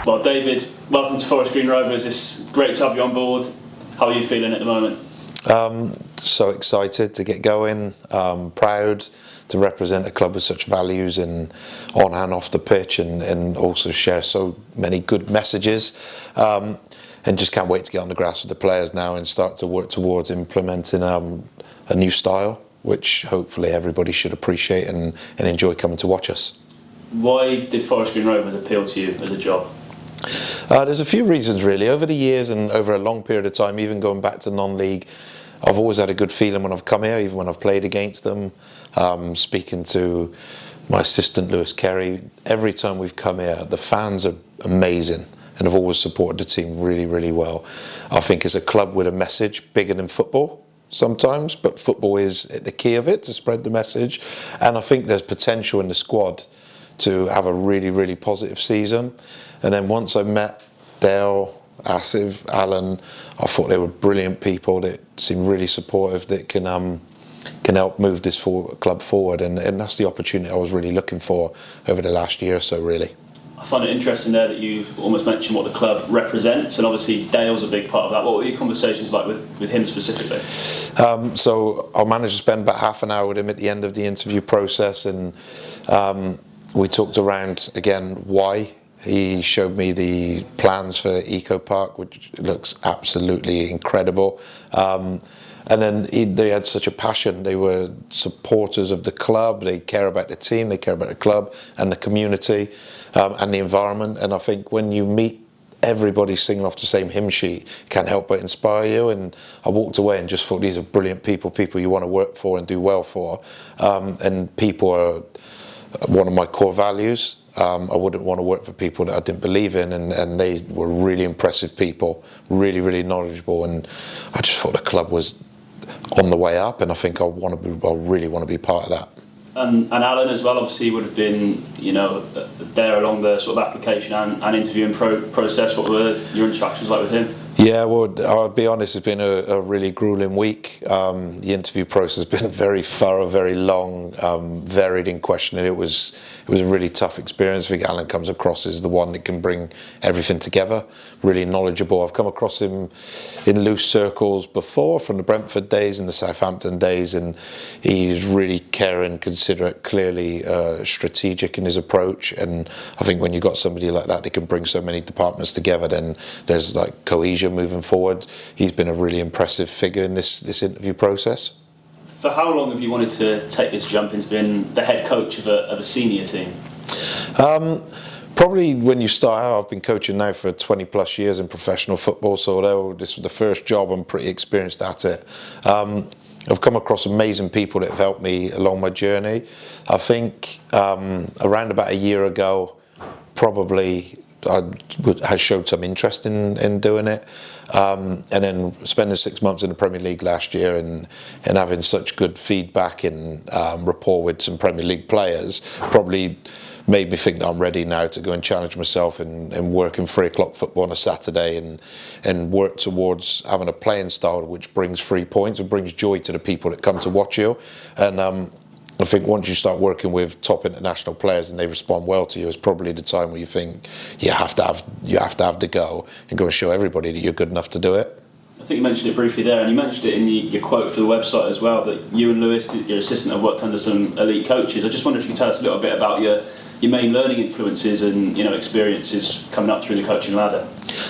Well, David, welcome to Forest Green Rovers. It's great to have you on board. How are you feeling at the moment? So excited to get going, proud to represent a club with such values on and off the pitch, and also share so many good messages, and just can't wait to get on the grass with the players now and start to work towards implementing a new style, which hopefully everybody should appreciate and enjoy coming to watch us. Why did Forest Green Rovers appeal to you as a job? There's a few reasons really. Over the years and over a long period of time, even going back to non-league, I've always had a good feeling when I've come here, even when I've played against them. Speaking to my assistant Lewis Carey, every time we've come here, the fans are amazing and have always supported the team really, really well. I think it's a club with a message bigger than football sometimes, but football is the key of it, to spread the message. And I think there's potential in the squad to have a really, really positive season. And then once I met Dale, Asif, Alan, I thought they were brilliant people that seemed really supportive, that can help move this club forward, and that's the opportunity I was really looking for over the last year or so, really. I find it interesting there that you almost mentioned what the club represents, and obviously Dale's a big part of that. What were your conversations like with him specifically? So I managed to spend about half an hour with him at the end of the interview process, and we talked around, again, why. He showed me the plans for Eco Park, which looks absolutely incredible. And then they had such a passion. They were supporters of the club. They care about the team. They care about the club and the community and the environment. And I think when you meet everybody singing off the same hymn sheet, it can't help but inspire you. And I walked away and just thought, these are brilliant people you want to work for and do well for. And people are one of my core values. I wouldn't want to work for people that I didn't believe in, and they were really impressive people, really, really knowledgeable, and I just thought the club was on the way up, and I think I really want to be part of that. And Alan as well, obviously, would have been, there along the sort of application and interviewing process. What were your interactions like with him? Yeah, well, I'll be honest, it's been a really grueling week. The interview process has been very thorough, very long, varied in questioning. It was a really tough experience. I think Alan comes across as the one that can bring everything together, really knowledgeable. I've come across him in loose circles before, from the Brentford days and the Southampton days, and he's really caring, considerate, clearly strategic in his approach. And I think when you've got somebody like that can bring so many departments together, then there's like cohesion moving forward. He's been a really impressive figure in this interview process. For how long have you wanted to take this jump into being the head coach of a senior team? Probably when you start out. I've been coaching now for 20 plus years in professional football, so although this was the first job, I'm pretty experienced at it. I've come across amazing people that have helped me along my journey. I think around about a year ago, probably I showed some interest in doing it, and then spending 6 months in the Premier League last year and having such good feedback and rapport with some Premier League players probably made me think that I'm ready now to go and challenge myself and work in 3 o'clock football on a Saturday and work towards having a playing style which brings 3 points and brings joy to the people that come to watch you. And I think once you start working with top international players and they respond well to you, it's probably the time where you think you have to have the go and go and show everybody that you're good enough to do it. I think you mentioned it briefly there, and you mentioned it in your quote for the website as well, that you and Lewis, your assistant, have worked under some elite coaches. I just wonder if you could tell us a little bit about your main learning influences and experiences coming up through the coaching ladder.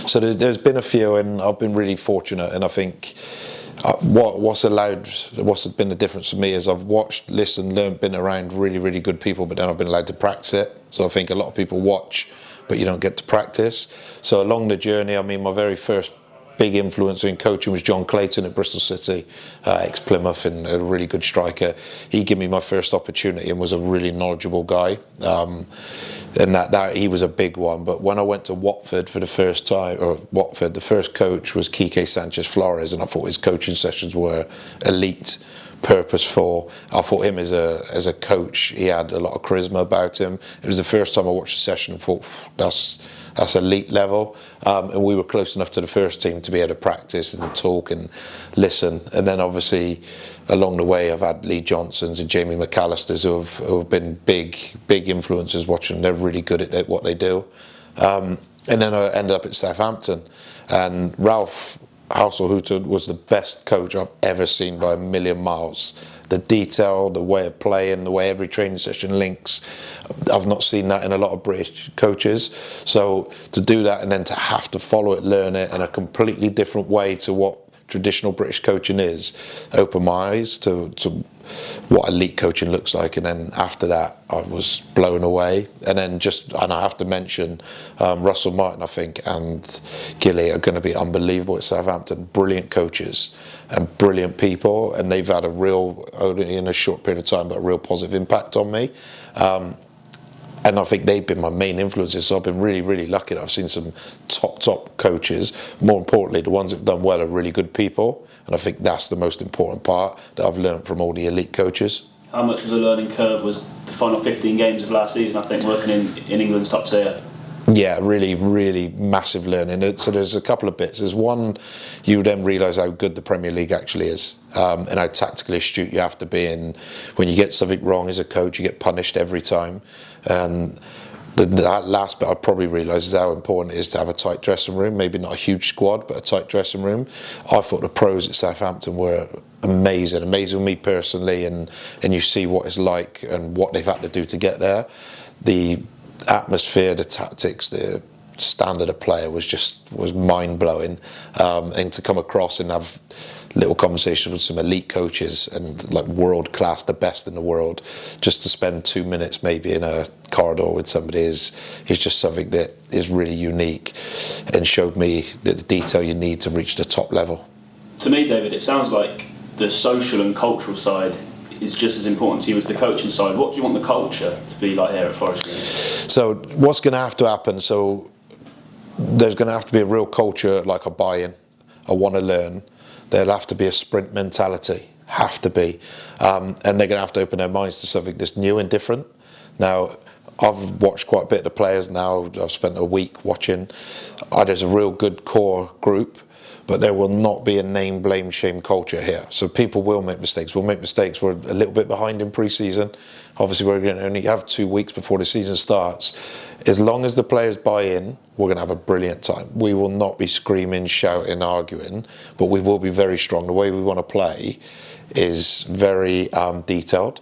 So there's been a few, and I've been really fortunate, and I think what's been the difference for me is I've watched, listened, learned, been around really, really good people, but then I've been allowed to practice it. So I think a lot of people watch, but you don't get to practice. So along the journey, I mean, my very first big influencer in coaching was John Clayton at Bristol City, ex-Plymouth, and a really good striker. He gave me my first opportunity and was a really knowledgeable guy. And that he was a big one. But when I went to Watford for the first time, the first coach was Quique Sanchez Flores, and I thought his coaching sessions were elite, purposeful. I thought him as a coach, he had a lot of charisma about him. It was the first time I watched a session and thought, that's elite level. And we were close enough to the first team to be able to practice and talk and listen. And then obviously along the way I've had Lee Johnsons and Jamie McAllisters who have been big influencers watching. They're really good at what they do. And then I ended up at Southampton, and Ralph Hasenhüttl was the best coach I've ever seen by a million miles. The detail, the way of playing, the way every training session links, I've not seen that in a lot of British coaches. So to do that and then to have to follow it, learn it in a completely different way to what traditional British coaching is, opened my eyes to what elite coaching looks like. And then after that, I was blown away. And then and I have to mention Russell Martin, I think, and Gilly are going to be unbelievable at Southampton. Brilliant coaches and brilliant people, and they've had a real, only in a short period of time, but a real positive impact on me. And I think they've been my main influences, so I've been really, really lucky that I've seen some top coaches. More importantly, the ones that have done well are really good people, and I think that's the most important part that I've learned from all the elite coaches. How much was a learning curve was the final 15 games of last season, I think, working in England's top tier? Yeah, really, really massive learning. So there's a couple of bits. There's one, you then realise how good the Premier League actually is, and how tactically astute you have to be. And when you get something wrong as a coach, you get punished every time. And that last bit I probably realised is how important it is to have a tight dressing room. Maybe not a huge squad, but a tight dressing room. I thought the pros at Southampton were amazing with me personally, and you see what it's like and what they've had to do to get there. The atmosphere, the tactics, the standard of player was mind-blowing, and to come across and have little conversations with some elite coaches and like world class, the best in the world, just to spend 2 minutes maybe in a corridor with somebody is just something that is really unique and showed me the detail you need to reach the top level. To me, David, it sounds like the social and cultural side is just as important to you as the coaching side. What do you want the culture to be like here at Forest Green? So what's going to have to happen, so there's going to have to be a real culture, like a buy-in, I want to learn. There'll have to be a sprint mentality, have to be. And they're going to have to open their minds to something that's new and different. Now, I've watched quite a bit of the players now. I've spent a week watching. There's a real good core group, but there will not be a name, blame, shame culture here. So people will make mistakes. We'll make mistakes. We're a little bit behind in pre-season. Obviously, we're going to only have 2 weeks before the season starts. As long as the players buy in, we're going to have a brilliant time. We will not be screaming, shouting, arguing, but we will be very strong. The way we want to play is very detailed.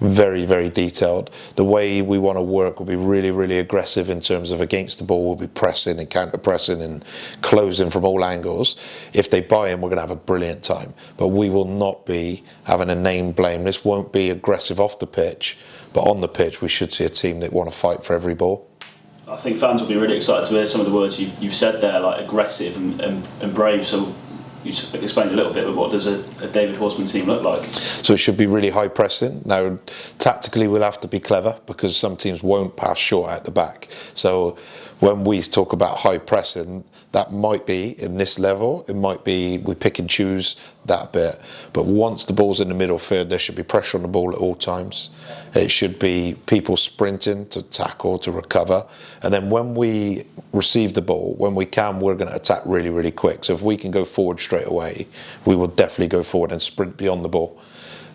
Very, very detailed. The way we want to work will be really, really aggressive in terms of against the ball. We'll be pressing and counter-pressing and closing from all angles. If they buy in, we're going to have a brilliant time. But we will not be having a name blame. This won't be aggressive off the pitch, but on the pitch we should see a team that want to fight for every ball. I think fans will be really excited to hear some of the words you've said there, like aggressive and brave. So you explained a little bit, but what does a David Horseman team look like? So it should be really high pressing. Now, tactically we'll have to be clever because some teams won't pass short out the back. So when we talk about high pressing, that might be in this level, it might be we pick and choose that bit. But once the ball's in the middle third, there should be pressure on the ball at all times. It should be people sprinting to tackle, to recover. And then when we receive the ball, when we can, we're going to attack really, really quick. So if we can go forward straight away, we will definitely go forward and sprint beyond the ball.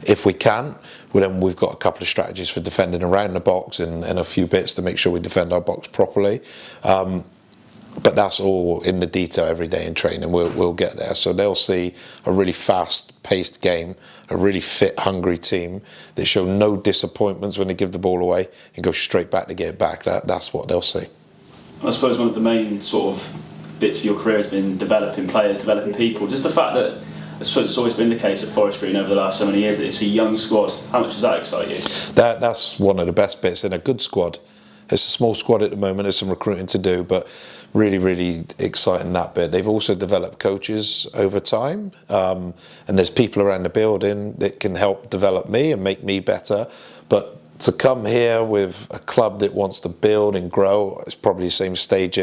If we can, well, then we've got a couple of strategies for defending around the box and a few bits to make sure we defend our box properly. But that's all in the detail every day in training. We'll get there. So they'll see a really fast-paced game, a really fit, hungry team that show no disappointments when they give the ball away and go straight back to get it back. That's what they'll see. I suppose one of the main sort of bits of your career has been developing players, developing people. Just the fact that, I suppose it's always been the case at Forest Green over the last so many years that it's a young squad. How much does that excite you? That's one of the best bits in a good squad. It's a small squad at the moment. There's some recruiting to do, but really, really exciting that bit. They've also developed coaches over time, and there's people around the building that can help develop me and make me better. But to come here with a club that wants to build and grow, it's probably the same stage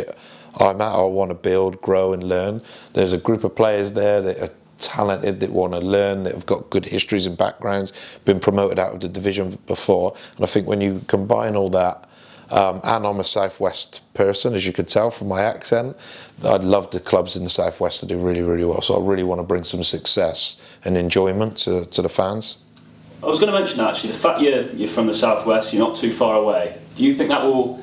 I'm at. I want to build, grow and learn. There's a group of players there that are talented, that want to learn, that have got good histories and backgrounds, been promoted out of the division before. And I think when you combine all that, and I'm a Southwest person, as you could tell from my accent, I'd love the clubs in the Southwest to do really, really well. So I really want to bring some success and enjoyment to the fans. I was going to mention that actually, the fact you're from the Southwest, you're not too far away. Do you think that will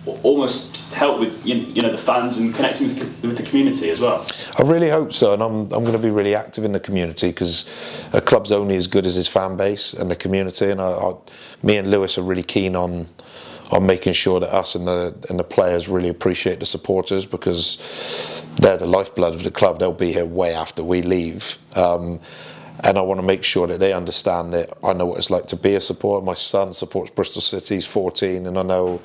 almost help with the fans and connecting with the community as well? I really hope so, and I'm going to be really active in the community, because a club's only as good as his fan base and the community. And me and Lewis are really keen on making sure that us and the players really appreciate the supporters, because they're the lifeblood of the club. They'll be here way after we leave. And I want to make sure that they understand that I know what it's like to be a supporter. My son supports Bristol City, he's 14, and I know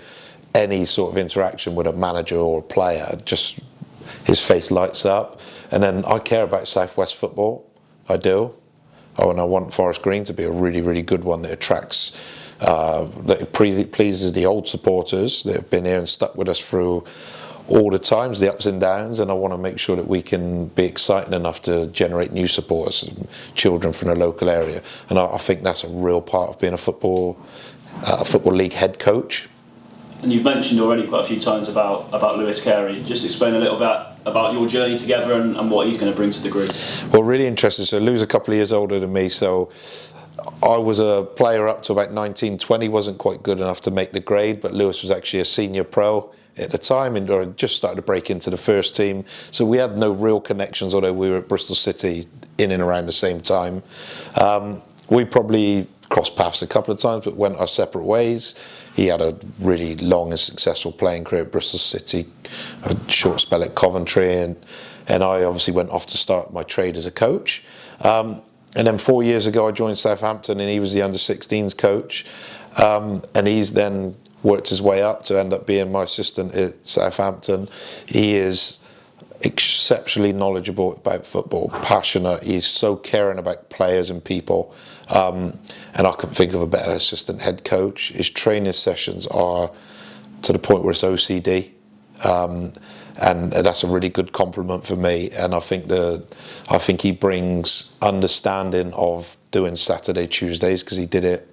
any sort of interaction with a manager or a player, just his face lights up. And then I care about South West football, I do. And I want Forest Green to be a really, really good one that attracts, that pleases the old supporters that have been here and stuck with us through all the times, the ups and downs. And I want to make sure that we can be exciting enough to generate new supporters, children from the local area. And I think that's a real part of being a football league head coach. And you've mentioned already quite a few times about Lewis Carey. Just explain a little bit about your journey together and what he's going to bring to the group. Well, really interesting. So Lou's a couple of years older than me, so I was a player up to about 19, 20, wasn't quite good enough to make the grade, but Lewis was actually a senior pro at the time and just started to break into the first team. So we had no real connections, although we were at Bristol City in and around the same time. We probably crossed paths a couple of times, but went our separate ways. He had a really long and successful playing career at Bristol City, a short spell at Coventry, and I obviously went off to start my trade as a coach. And then 4 years ago I joined Southampton, and he was the under-16s coach, and he's then worked his way up to end up being my assistant at Southampton. He is exceptionally knowledgeable about football, passionate. He's so caring about players and people, and I couldn't think of a better assistant head coach. His training sessions are to the point where it's OCD, and that's a really good compliment for me. And I think he brings understanding of doing Saturday, Tuesdays, because he did it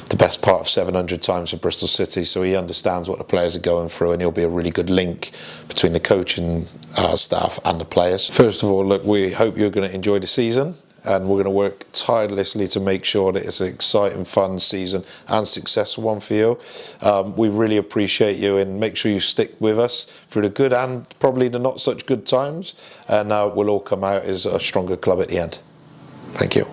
the best part of 700 times for Bristol City, so he understands what the players are going through, and he'll be a really good link between the coaching staff and the players. First of all, look, we hope you're going to enjoy the season, and we're going to work tirelessly to make sure that it's an exciting, fun season and successful one for you. We really appreciate you, and make sure you stick with us through the good and probably the not such good times, and we'll all come out as a stronger club at the end. Thank you.